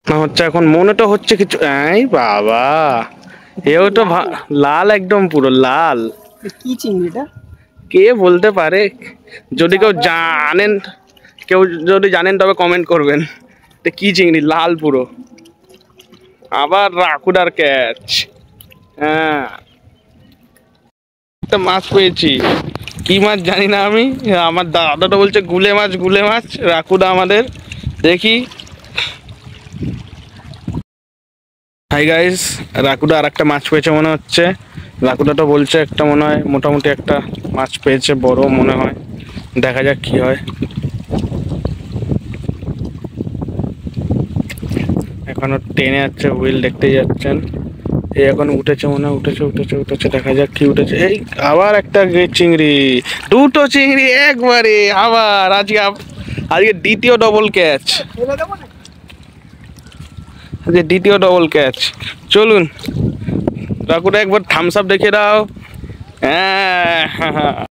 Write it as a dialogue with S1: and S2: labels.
S1: না হচ্ছে এখন মনে তো হচ্ছে কিছু। এই বাবা, এও তো লাল, একদম পুরো লাল।
S2: কি চিংড়িটা
S1: কে বলতে পারে? যদি কেউ জানেন, কেউ যদি জানেন তবে কমেন্ট করবেন। এটা কি চিংড়ি, লাল পুরো। আবার রাকুডার ক্যাচ। হ্যাঁ, একটা মাছ পেয়েছি। কি মাছ জানি না আমি, আমার দাদাটা বলছে গুলে মাছ, গুলে মাছ। রাকুডা আমাদের, দেখি। হাই গাইস, রাকুডা আর একটা মাছ পেয়েছে মনে হচ্ছে। রাকুডাটা বলছে একটা মনে হয় মোটামুটি একটা মাছ পেয়েছে, বড় মনে হয়। দেখা যাক কি হয়। এখনো টেনে যাচ্ছে হুইল, দেখতে যাচ্ছেন। এই এখন উঠেছে মনে হয়, উঠেছে উঠেছে উঠেছে, দেখা যাক কি উঠেছে। এই আবার একটা চিংড়ি, দুটো চিংড়ি একবারে। আবার আজকে আজকে দ্বিতীয় ডবল ক্যাচ, আজকে দ্বিতীয় ডবল ক্যাচ। চলুন রাকুটা একবার থামস আপ দেখে দাও। হ্যাঁ।